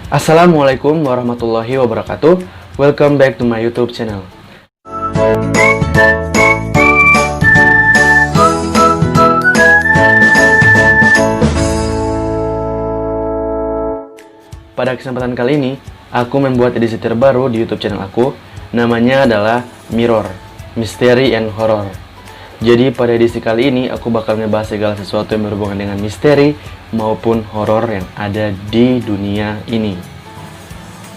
Assalamualaikum warahmatullahi wabarakatuh. Welcome back to my YouTube channel. Pada kesempatan kali ini, aku membuat edisi terbaru di YouTube channel aku. Namanya adalah Mirror, Misteri and Horror. Jadi pada edisi kali ini aku bakal ngebahas segala sesuatu yang berhubungan dengan misteri maupun horor yang ada di dunia ini.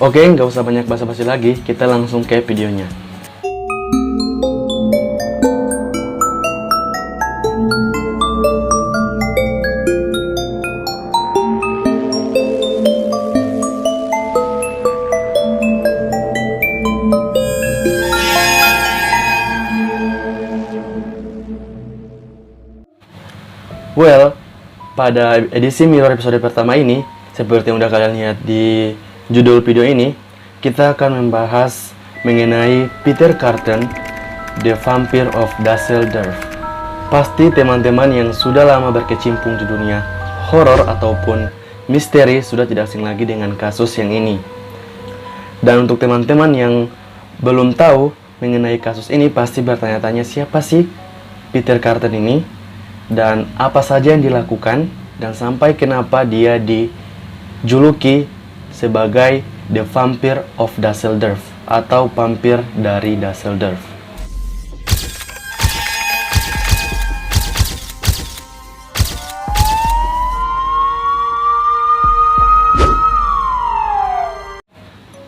Oke, nggak usah banyak basa-basi lagi, kita langsung ke videonya. Well, pada edisi Mirror episode pertama ini, seperti yang udah kalian lihat di judul video ini, kita akan membahas mengenai Peter Carton, The Vampire of Dusseldorf. Pasti teman-teman yang sudah lama berkecimpung di dunia horor ataupun misteri sudah tidak asing lagi dengan kasus yang ini. Dan untuk teman-teman yang belum tahu mengenai kasus ini, pasti bertanya-tanya siapa sih Peter Carton ini? Dan apa saja yang dilakukan, dan sampai kenapa dia dijuluki sebagai The Vampire of Dusseldorf atau vampir dari Dusseldorf.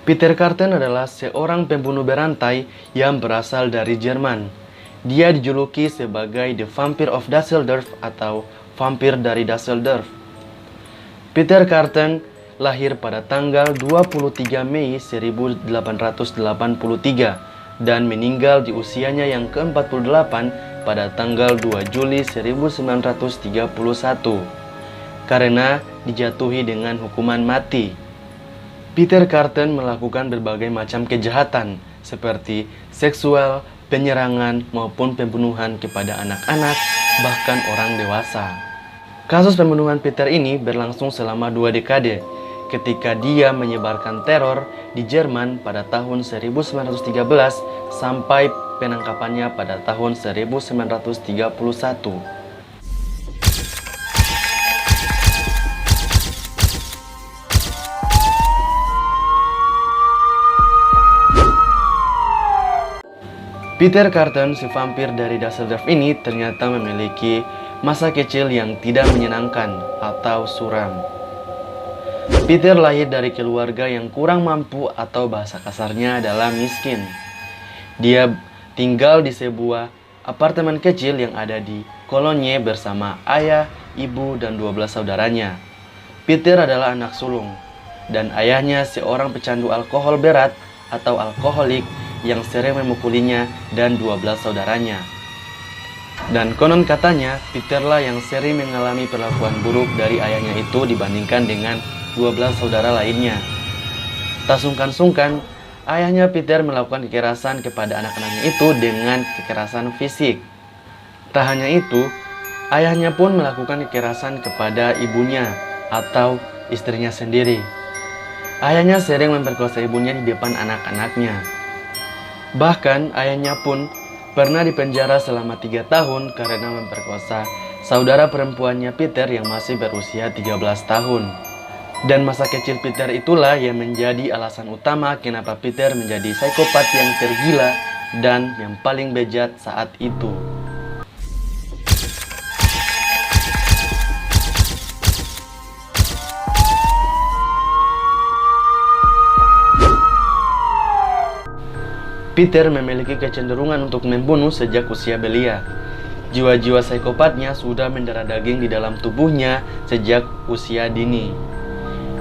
Peter Carton adalah seorang pembunuh berantai yang berasal dari Jerman. Dia dijuluki sebagai The Vampire of Dusseldorf atau vampir dari Dusseldorf. Peter Carton lahir pada tanggal 23 Mei 1883 dan meninggal di usianya yang ke-48 pada tanggal 2 Juli 1931 karena dijatuhi dengan hukuman mati. Peter Carton melakukan berbagai macam kejahatan seperti seksual, penyerangan maupun pembunuhan kepada anak-anak, bahkan orang dewasa. Kasus pembunuhan Peter ini berlangsung selama 2 dekade, ketika dia menyebarkan teror di Jerman pada tahun 1913 sampai penangkapannya pada tahun 1931. Peter Carton, si vampir dari Dusseldorf ini ternyata memiliki masa kecil yang tidak menyenangkan atau suram. Peter lahir dari keluarga yang kurang mampu atau bahasa kasarnya adalah miskin. Dia tinggal di sebuah apartemen kecil yang ada di Cologne bersama ayah, ibu, dan 12 saudaranya. Peter adalah anak sulung, dan ayahnya seorang pecandu alkohol berat atau alkoholik yang sering memukulinya dan 12 saudaranya. Dan konon katanya, Peterlah yang sering mengalami perlakuan buruk dari ayahnya itu dibandingkan dengan 12 saudara lainnya. Tak sungkan-sungkan, ayahnya Peter melakukan kekerasan kepada anak-anaknya itu dengan kekerasan fisik. Tak hanya itu, ayahnya pun melakukan kekerasan kepada ibunya atau istrinya sendiri. Ayahnya sering memperkosa ibunya di depan anak-anaknya. Bahkan ayahnya pun pernah dipenjara selama 3 tahun karena memperkosa saudara perempuannya Peter yang masih berusia 13 tahun. Dan masa kecil Peter itulah yang menjadi alasan utama kenapa Peter menjadi psikopat yang tergila dan yang paling bejat saat itu. Peter memiliki kecenderungan untuk membunuh sejak usia belia. Jiwa-jiwa psikopatnya sudah mendarah daging di dalam tubuhnya sejak usia dini.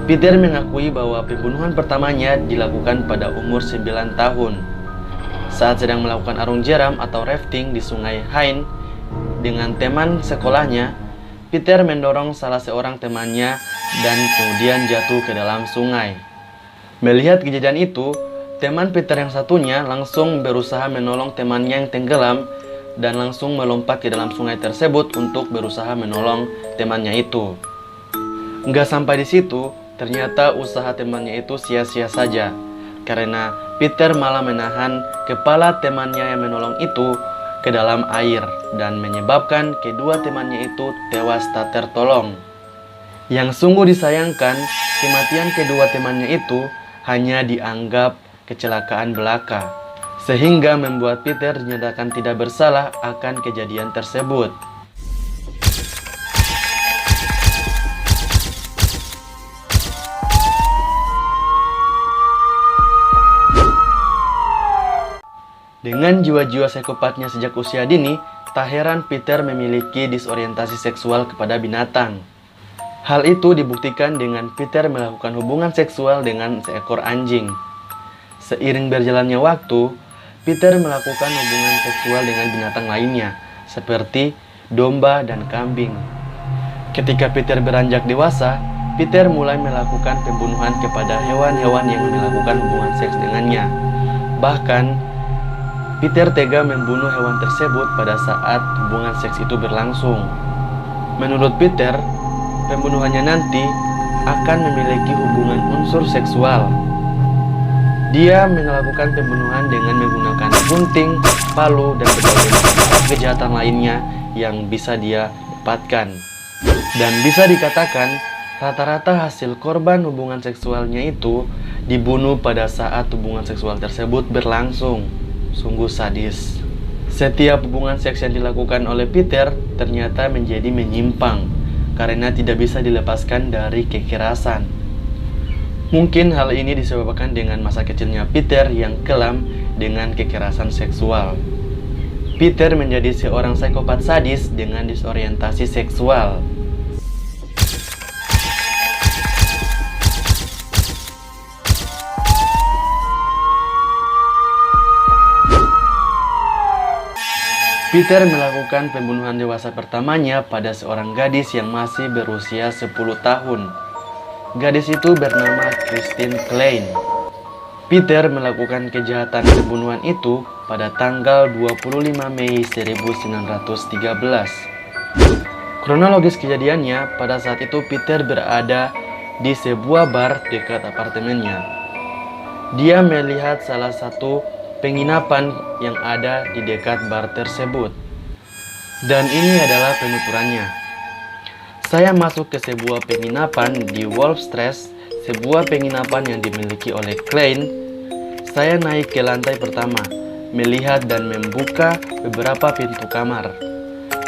Peter mengakui bahwa pembunuhan pertamanya dilakukan pada umur 9 tahun. Saat sedang melakukan arung jeram atau rafting di sungai Hain dengan teman sekolahnya, Peter mendorong salah seorang temannya dan kemudian jatuh ke dalam sungai. Melihat kejadian itu, teman Peter yang satunya langsung berusaha menolong temannya yang tenggelam dan langsung melompat ke dalam sungai tersebut untuk berusaha menolong temannya itu. Nggak sampai di situ, ternyata usaha temannya itu sia-sia saja, karena Peter malah menahan kepala temannya yang menolong itu ke dalam air dan menyebabkan kedua temannya itu tewas tak tertolong. Yang sungguh disayangkan, kematian kedua temannya itu hanya dianggap kecelakaan belaka, sehingga membuat Peter dinyatakan tidak bersalah akan kejadian tersebut. Dengan jiwa-jiwa psikopatnya sejak usia dini, tak heran Peter memiliki disorientasi seksual kepada binatang. Hal itu dibuktikan dengan Peter melakukan hubungan seksual dengan seekor anjing. Seiring berjalannya waktu, Peter melakukan hubungan seksual dengan binatang lainnya, seperti domba dan kambing. Ketika Peter beranjak dewasa, Peter mulai melakukan pembunuhan kepada hewan-hewan yang melakukan hubungan seks dengannya. Bahkan, Peter tega membunuh hewan tersebut pada saat hubungan seks itu berlangsung. Menurut Peter, pembunuhannya nanti akan memiliki hubungan unsur seksual. Dia melakukan pembunuhan dengan menggunakan gunting, palu, dan berbagai macam kejahatan lainnya yang bisa dia dapatkan. Dan bisa dikatakan, rata-rata hasil korban hubungan seksualnya itu dibunuh pada saat hubungan seksual tersebut berlangsung. Sungguh sadis. Setiap hubungan seks yang dilakukan oleh Peter ternyata menjadi menyimpang karena tidak bisa dilepaskan dari kekerasan. Mungkin hal ini disebabkan dengan masa kecilnya Peter yang kelam dengan kekerasan seksual. Peter menjadi seorang psikopat sadis dengan disorientasi seksual. Peter melakukan pembunuhan dewasa pertamanya pada seorang gadis yang masih berusia 10 tahun. Gadis itu bernama Christine Klein. Peter melakukan kejahatan pembunuhan itu pada tanggal 25 Mei 1913. Kronologis kejadiannya, pada saat itu Peter berada di sebuah bar dekat apartemennya. Dia melihat salah satu penginapan yang ada di dekat bar tersebut. Dan ini adalah penuturannya. Saya masuk ke sebuah penginapan di Wolfstrasse, sebuah penginapan yang dimiliki oleh Klein. Saya naik ke lantai pertama, melihat dan membuka beberapa pintu kamar.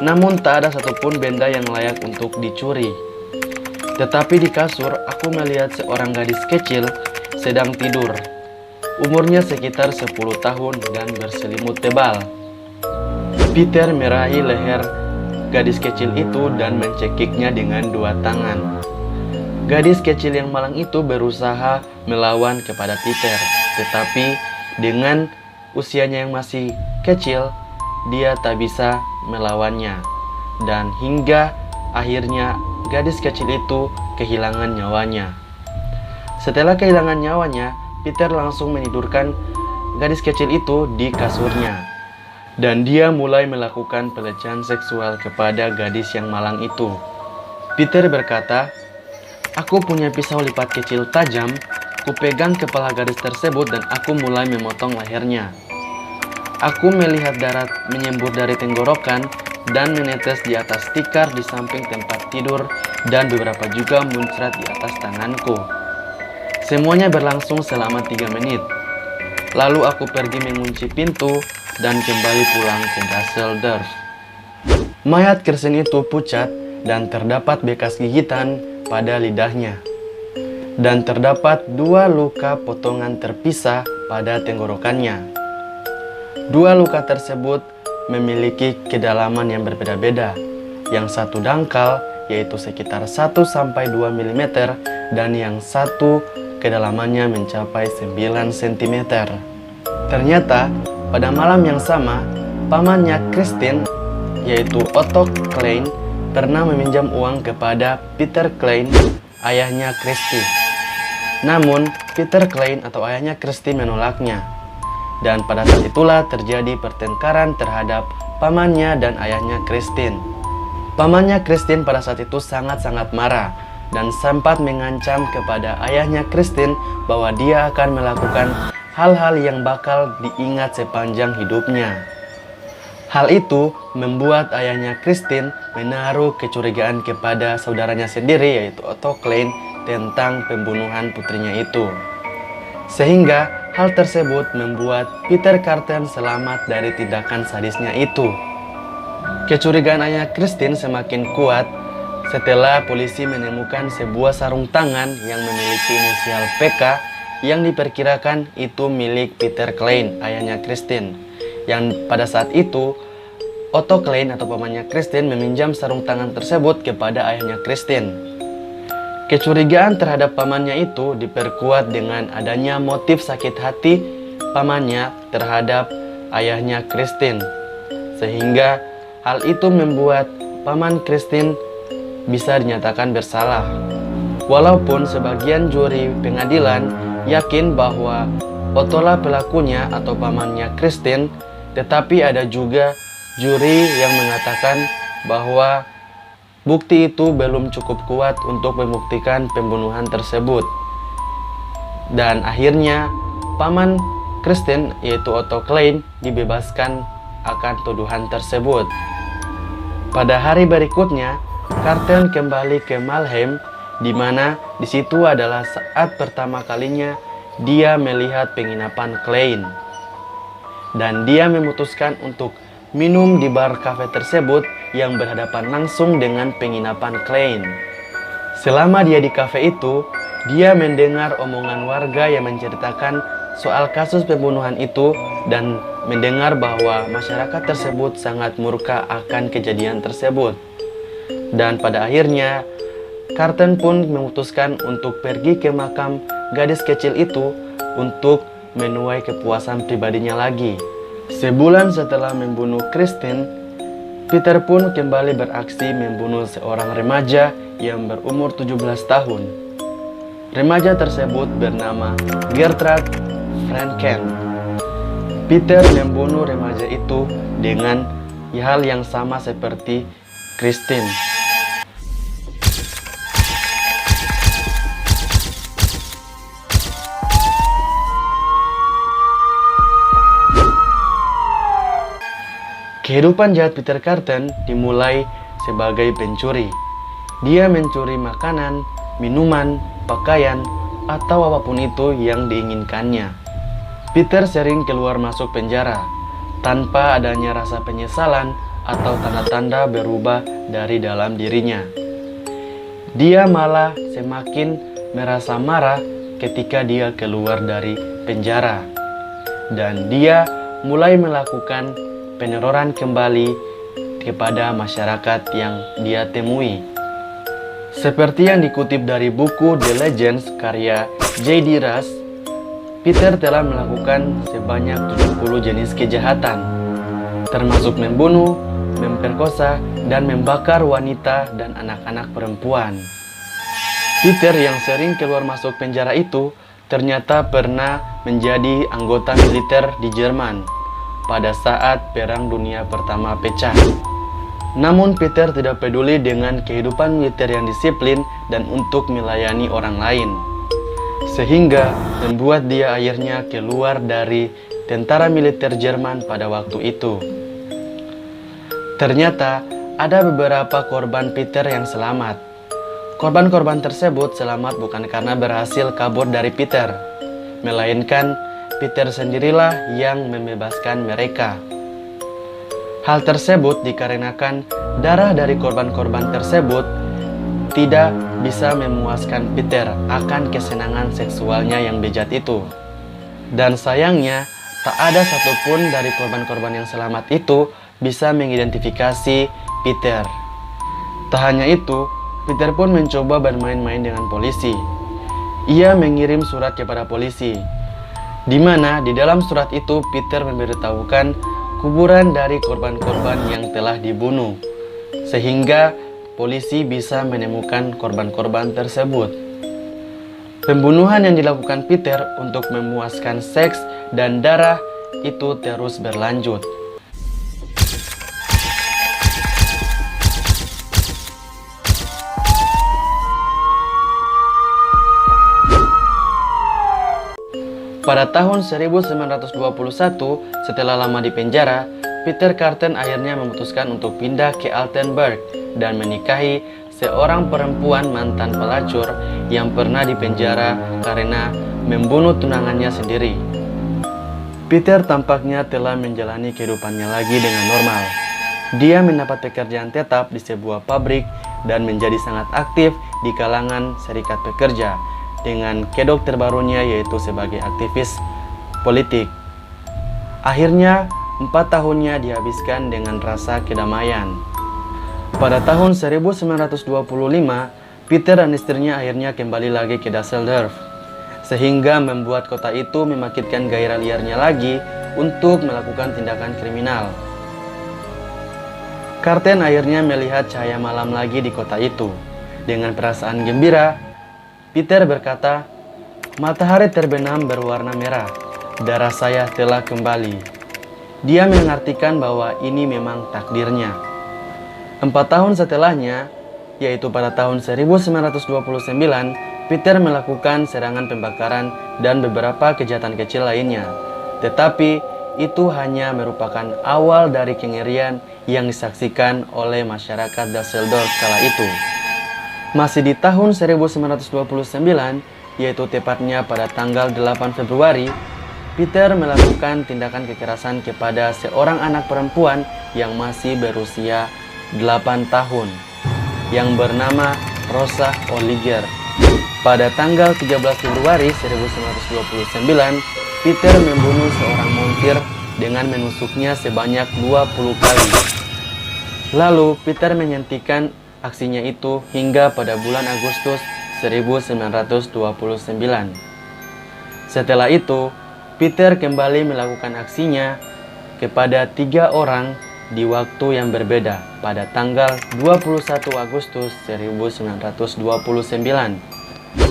Namun tak ada satupun benda yang layak untuk dicuri. Tetapi di kasur, aku melihat seorang gadis kecil sedang tidur. Umurnya sekitar 10 tahun dan berselimut tebal. Peter meraih leher gadis kecil itu dan mencekiknya dengan 2 tangan. Gadis kecil yang malang itu berusaha melawan kepada Peter, tetapi dengan usianya yang masih kecil, dia tak bisa melawannya. Dan hingga akhirnya gadis kecil itu kehilangan nyawanya. Setelah kehilangan nyawanya, Peter langsung menidurkan gadis kecil itu di kasurnya. Dan dia mulai melakukan pelecehan seksual kepada gadis yang malang itu. Peter berkata, "Aku punya pisau lipat kecil tajam, kupegang kepala gadis tersebut dan aku mulai memotong lehernya. Aku melihat darah menyembur dari tenggorokan dan menetes di atas tikar di samping tempat tidur dan beberapa juga muncrat di atas tanganku. Semuanya berlangsung selama 3 menit. Lalu aku pergi mengunci pintu dan kembali pulang ke Düsseldorf." Mayat Kirsten itu pucat dan terdapat bekas gigitan pada lidahnya. Dan terdapat 2 luka potongan terpisah pada tenggorokannya. 2 luka tersebut memiliki kedalaman yang berbeda-beda. Yang satu dangkal, yaitu sekitar 1-2 mm, dan yang satu kedalamannya mencapai 9 cm. Ternyata, pada malam yang sama, pamannya Christine, yaitu Otto Klein, pernah meminjam uang kepada Peter Klein, ayahnya Christy. Namun, Peter Klein atau ayahnya Christy menolaknya. Dan pada saat itulah terjadi pertengkaran terhadap pamannya dan ayahnya Christine. Pamannya Christine pada saat itu sangat-sangat marah dan sempat mengancam kepada ayahnya Christine bahwa dia akan melakukan hal-hal yang bakal diingat sepanjang hidupnya. Hal itu membuat ayahnya Christine menaruh kecurigaan kepada saudaranya sendiri, yaitu Otto Klein, tentang pembunuhan putrinya itu. Sehingga hal tersebut membuat Peter Carten selamat dari tindakan sadisnya itu. Kecurigaan ayahnya Christine semakin kuat setelah polisi menemukan sebuah sarung tangan yang memiliki inisial PK yang diperkirakan itu milik Peter Klein, ayahnya Christine. Yang pada saat itu Otto Klein atau pamannya Christine meminjam sarung tangan tersebut kepada ayahnya Christine. Kecurigaan terhadap pamannya itu diperkuat dengan adanya motif sakit hati pamannya terhadap ayahnya Christine. Sehingga hal itu membuat paman Christine bisa dinyatakan bersalah. Walaupun sebagian juri pengadilan yakin bahwa Otto lah pelakunya atau pamannya Christine, tetapi ada juga juri yang mengatakan bahwa bukti itu belum cukup kuat untuk membuktikan pembunuhan tersebut. Dan akhirnya paman Christine yaitu Otto Klein dibebaskan akan tuduhan tersebut. Pada hari berikutnya, Carten kembali ke Mannheim, di mana di situ adalah saat pertama kalinya dia melihat penginapan Klein. Dan dia memutuskan untuk minum di bar kafe tersebut yang berhadapan langsung dengan penginapan Klein. Selama dia di kafe itu, dia mendengar omongan warga yang menceritakan soal kasus pembunuhan itu dan mendengar bahwa masyarakat tersebut sangat murka akan kejadian tersebut. Dan pada akhirnya, Carten pun memutuskan untuk pergi ke makam gadis kecil itu untuk menuai kepuasan pribadinya lagi. Sebulan setelah membunuh Christine, Peter pun kembali beraksi membunuh seorang remaja yang berumur 17 tahun. Remaja tersebut bernama Gertrude Franken. Peter membunuh remaja itu dengan hal yang sama seperti Christine. Kehidupan jahat Peter Carten dimulai sebagai pencuri. Dia mencuri makanan, minuman, pakaian, atau apapun itu yang diinginkannya. Peter sering keluar masuk penjara tanpa adanya rasa penyesalan atau tanda-tanda berubah dari dalam dirinya. Dia malah semakin merasa marah ketika dia keluar dari penjara. Dan dia mulai melakukan peneroran kembali kepada masyarakat yang dia temui. Seperti yang dikutip dari buku The Legends karya J.D. Rush, Peter telah melakukan sebanyak 70 jenis kejahatan, termasuk membunuh, memperkosa, dan membakar wanita dan anak-anak perempuan. Peter yang sering keluar masuk penjara itu ternyata pernah menjadi anggota militer di Jerman pada saat Perang Dunia Pertama pecah. Namun Peter tidak peduli dengan kehidupan militer yang disiplin dan untuk melayani orang lain, sehingga membuat dia akhirnya keluar dari tentara militer Jerman pada waktu itu. Ternyata ada beberapa korban Peter yang selamat. Korban-korban tersebut selamat bukan karena berhasil kabur dari Peter, melainkan Peter sendirilah yang membebaskan mereka. Hal tersebut dikarenakan darah dari korban-korban tersebut tidak bisa memuaskan Peter akan kesenangan seksualnya yang bejat itu. Dan sayangnya, tak ada satupun dari korban-korban yang selamat itu bisa mengidentifikasi Peter. Tak hanya itu, Peter pun mencoba bermain-main dengan polisi. Ia mengirim surat kepada polisi, di mana di dalam surat itu Peter memberitahukan kuburan dari korban-korban yang telah dibunuh, sehingga polisi bisa menemukan korban-korban tersebut. Pembunuhan yang dilakukan Peter untuk memuaskan seks dan darah itu terus berlanjut. Pada tahun 1921, setelah lama di penjara, Peter Carten akhirnya memutuskan untuk pindah ke Altenburg dan menikahi seorang perempuan mantan pelacur yang pernah dipenjara karena membunuh tunangannya sendiri. Peter tampaknya telah menjalani kehidupannya lagi dengan normal. Dia mendapat pekerjaan tetap di sebuah pabrik dan menjadi sangat aktif di kalangan serikat pekerja dengan kedok terbarunya yaitu sebagai aktivis politik. Akhirnya, 4 tahunnya dihabiskan dengan rasa kedamaian. Pada tahun 1925, Peter dan istrinya akhirnya kembali lagi ke Düsseldorf, sehingga membuat kota itu membangkitkan gairah liarnya lagi untuk melakukan tindakan kriminal. Carten akhirnya melihat cahaya malam lagi di kota itu. Dengan perasaan gembira, Peter berkata, "Matahari terbenam berwarna merah, darah saya telah kembali." Dia mengartikan bahwa ini memang takdirnya. 4 tahun setelahnya, yaitu pada tahun 1929, Peter melakukan serangan pembakaran dan beberapa kejahatan kecil lainnya. Tetapi itu hanya merupakan awal dari kengerian yang disaksikan oleh masyarakat Düsseldorf kala itu. Masih di tahun 1929, yaitu tepatnya pada tanggal 8 Februari, Peter melakukan tindakan kekerasan kepada seorang anak perempuan yang masih berusia 8 tahun, yang bernama Rosa Oliger. Pada tanggal 13 Februari 1929, Peter membunuh seorang montir dengan menusuknya sebanyak 20 kali. Lalu, Peter menghentikan aksinya itu hingga pada bulan Agustus 1929. Setelah itu, Peter kembali melakukan aksinya kepada 3 orang di waktu yang berbeda pada tanggal 21 Agustus 1929.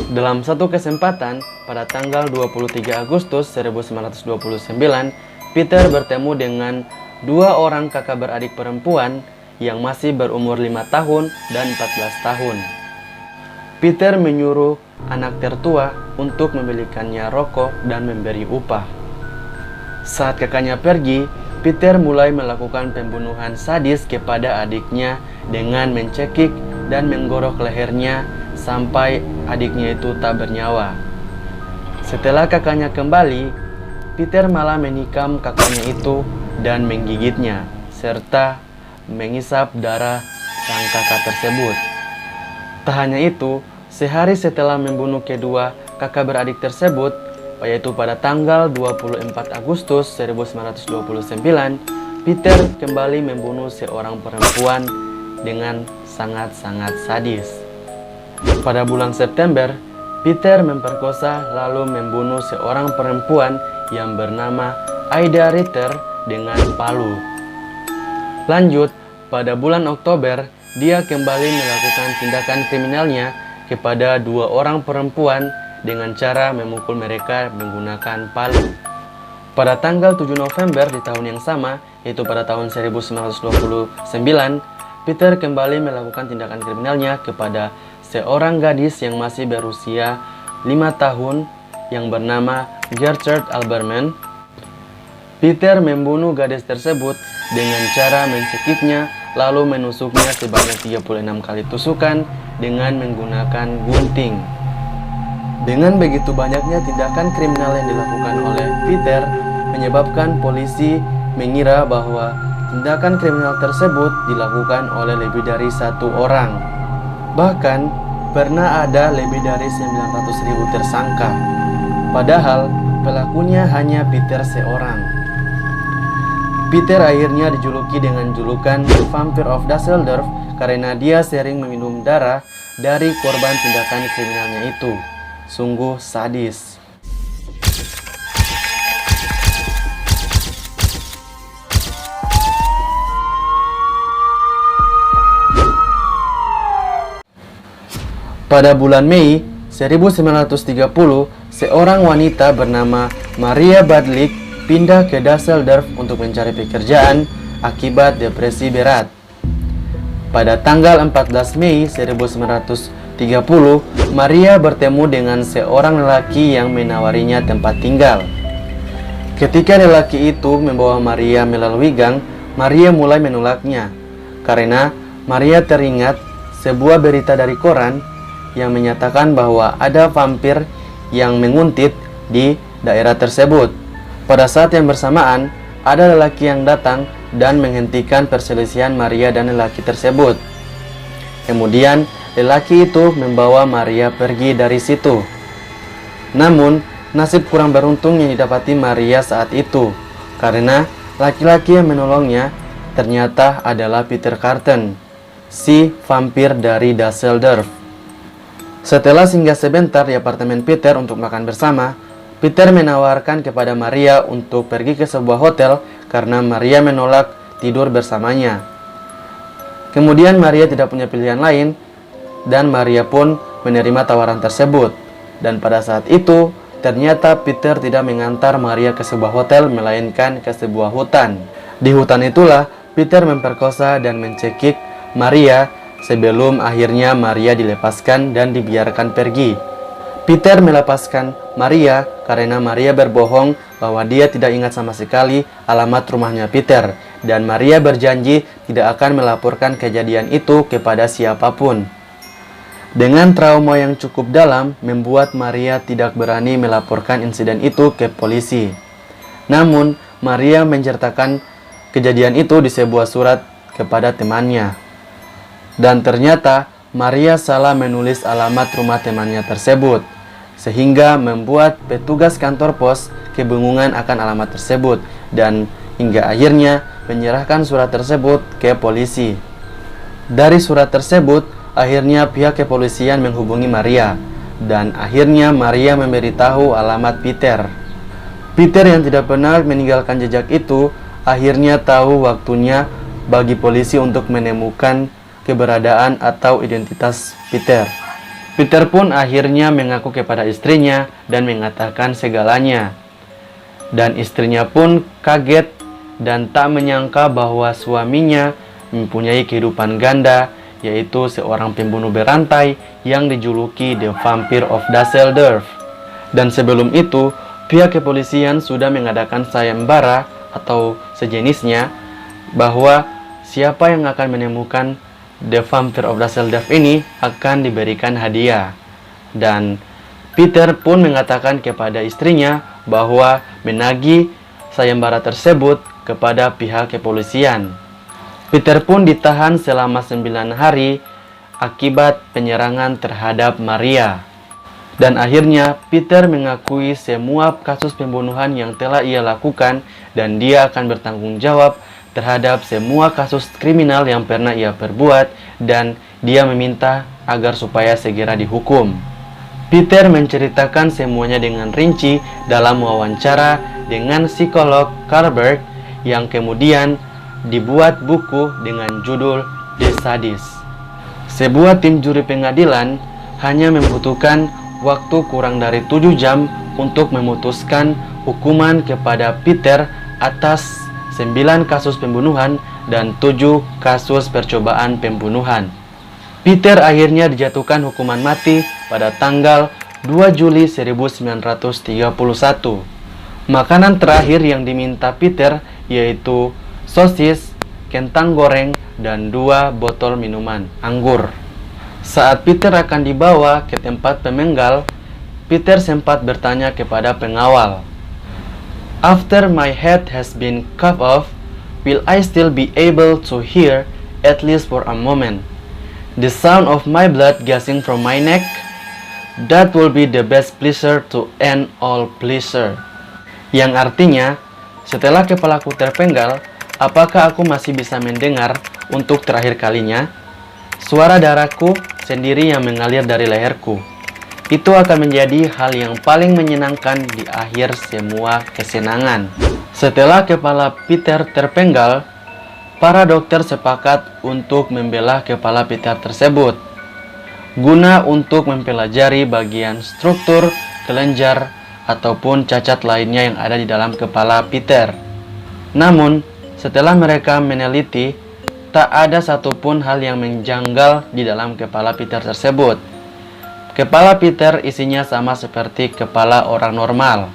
Dalam satu kesempatan, pada tanggal 23 Agustus 1929, Peter bertemu dengan 2 orang kakak beradik perempuan yang masih berumur 5 tahun dan 14 tahun. Peter menyuruh anak tertua untuk membelikannya rokok dan memberi upah. Saat kakaknya pergi, Peter mulai melakukan pembunuhan sadis kepada adiknya dengan mencekik dan menggorok lehernya sampai adiknya itu tak bernyawa. Setelah kakaknya kembali, Peter malah menikam kakaknya itu dan menggigitnya, serta mengisap darah sang kakak tersebut. Tak hanya itu, sehari setelah membunuh kedua kakak beradik tersebut, yaitu pada tanggal 24 Agustus 1929, Peter kembali membunuh seorang perempuan dengan sangat-sangat sadis. Pada bulan September, Peter memperkosa lalu membunuh seorang perempuan yang bernama Aida Ritter dengan palu. Lanjut, pada bulan Oktober, dia kembali melakukan tindakan kriminalnya kepada 2 orang perempuan dengan cara memukul mereka menggunakan palu. Pada tanggal 7 November di tahun yang sama, yaitu pada tahun 1929, Peter kembali melakukan tindakan kriminalnya kepada seorang gadis yang masih berusia 5 tahun yang bernama Gertrude Alberman. Peter membunuh gadis tersebut dengan cara mencekiknya lalu menusuknya sebanyak 36 kali tusukan dengan menggunakan gunting. Dengan begitu banyaknya tindakan kriminal yang dilakukan oleh Peter menyebabkan polisi mengira bahwa tindakan kriminal tersebut dilakukan oleh lebih dari 1 orang. Bahkan pernah ada lebih dari 900.000 tersangka. Padahal pelakunya hanya Peter seorang. Peter akhirnya dijuluki dengan julukan The Vampire of Düsseldorf karena dia sering meminum darah dari korban tindakan kriminalnya itu. Sungguh sadis. Pada bulan Mei 1930, seorang wanita bernama Maria Badlik pindah ke Düsseldorf untuk mencari pekerjaan akibat depresi berat. Pada tanggal 14 Mei 1930, Maria bertemu dengan seorang lelaki yang menawarinya tempat tinggal. Ketika lelaki itu membawa Maria melalui gang, Maria mulai menolaknya karena Maria teringat sebuah berita dari koran yang menyatakan bahwa ada vampir yang menguntit di daerah tersebut. Pada saat yang bersamaan, ada lelaki yang datang dan menghentikan perselisihan Maria dan lelaki tersebut. Kemudian, lelaki itu membawa Maria pergi dari situ. Namun, nasib kurang beruntung yang didapati Maria saat itu, karena laki-laki yang menolongnya ternyata adalah Peter Carton, si vampir dari Dusseldorf. Setelah singgah sebentar di apartemen Peter untuk makan bersama, Peter menawarkan kepada Maria untuk pergi ke sebuah hotel karena Maria menolak tidur bersamanya. Kemudian Maria tidak punya pilihan lain dan Maria pun menerima tawaran tersebut. Dan pada saat itu, ternyata Peter tidak mengantar Maria ke sebuah hotel melainkan ke sebuah hutan. Di hutan itulah Peter memperkosa dan mencekik Maria sebelum akhirnya Maria dilepaskan dan dibiarkan pergi. Peter melepaskan Maria karena Maria berbohong bahwa dia tidak ingat sama sekali alamat rumahnya Peter, dan Maria berjanji tidak akan melaporkan kejadian itu kepada siapapun. Dengan trauma yang cukup dalam, membuat Maria tidak berani melaporkan insiden itu ke polisi. Namun, Maria menceritakan kejadian itu di sebuah surat kepada temannya. Dan ternyata, Maria salah menulis alamat rumah temannya tersebut, sehingga membuat petugas kantor pos kebingungan akan alamat tersebut dan hingga akhirnya menyerahkan surat tersebut ke polisi. Dari surat tersebut, akhirnya pihak kepolisian menghubungi Maria, dan akhirnya Maria memberitahu alamat Peter. Peter yang tidak pernah meninggalkan jejak itu, akhirnya tahu waktunya bagi polisi untuk menemukan keberadaan atau identitas Peter. Peter pun akhirnya mengaku kepada istrinya dan mengatakan segalanya. Dan istrinya pun kaget dan tak menyangka bahwa suaminya mempunyai kehidupan ganda, yaitu seorang pembunuh berantai yang dijuluki The Vampire of Dusseldorf. Dan sebelum itu, pihak kepolisian sudah mengadakan sayembara atau sejenisnya bahwa siapa yang akan menemukan The Vampire of Dusseldorf ini akan diberikan hadiah. Dan Peter pun mengatakan kepada istrinya bahwa menagih sayembara tersebut kepada pihak kepolisian. Peter pun ditahan selama 9 hari akibat penyerangan terhadap Maria. Dan akhirnya Peter mengakui semua kasus pembunuhan yang telah ia lakukan dan dia akan bertanggung jawab terhadap semua kasus kriminal yang pernah ia perbuat, dan dia meminta agar supaya segera dihukum. Peter menceritakan semuanya dengan rinci dalam wawancara dengan psikolog Carlberg yang kemudian dibuat buku dengan judul The Sadist. Sebuah tim juri pengadilan hanya membutuhkan waktu kurang dari 7 jam untuk memutuskan hukuman kepada Peter atas 9 kasus pembunuhan dan 7 kasus percobaan pembunuhan. Peter akhirnya dijatuhkan hukuman mati pada tanggal 2 Juli 1931. Makanan terakhir yang diminta Peter yaitu sosis, kentang goreng, dan 2 botol minuman anggur. Saat Peter akan dibawa ke tempat pemenggal, Peter sempat bertanya kepada pengawal, "After my head has been cut off, will I still be able to hear, at least for a moment, the sound of my blood gushing from my neck? That will be the best pleasure to end all pleasure." Yang artinya, setelah kepalaku terpenggal, apakah aku masih bisa mendengar untuk terakhir kalinya suara darahku sendiri yang mengalir dari leherku? Itu akan menjadi hal yang paling menyenangkan di akhir semua kesenangan. Setelah kepala Peter terpenggal, para dokter sepakat untuk membelah kepala Peter tersebut guna untuk mempelajari bagian struktur kelenjar ataupun cacat lainnya yang ada di dalam kepala Peter. Namun, setelah mereka meneliti, tak ada satupun hal yang menjanggal di dalam kepala Peter tersebut. Kepala Peter isinya sama seperti kepala orang normal.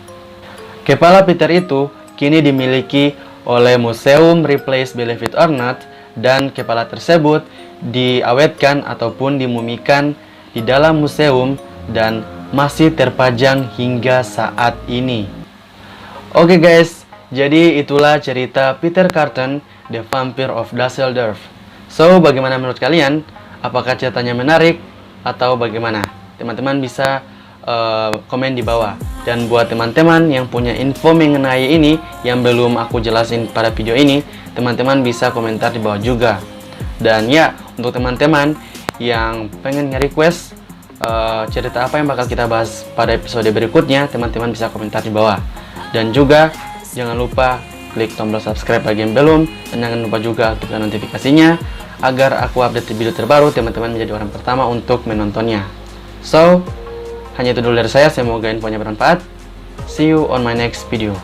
Kepala Peter itu kini dimiliki oleh Museum Ripley's Believe It or Not, dan kepala tersebut diawetkan ataupun dimumikan di dalam museum dan masih terpajang hingga saat ini. Oke guys, jadi itulah cerita Peter Carton, The Vampire of Dusseldorf. So, bagaimana menurut kalian? Apakah ceritanya menarik atau bagaimana? Teman-teman bisa komen di bawah. Dan buat teman-teman yang punya info mengenai ini yang belum aku jelasin pada video ini, teman-teman bisa komentar di bawah juga. Dan ya, untuk teman-teman yang pengen nge-request cerita apa yang bakal kita bahas pada episode berikutnya, teman-teman bisa komentar di bawah. Dan juga jangan lupa klik tombol subscribe bagi yang belum, dan jangan lupa juga aktifkan notifikasinya agar aku update video terbaru, teman-teman menjadi orang pertama untuk menontonnya. So, hanya itu dulu dari saya, semoga infonya bermanfaat. See you on my next video.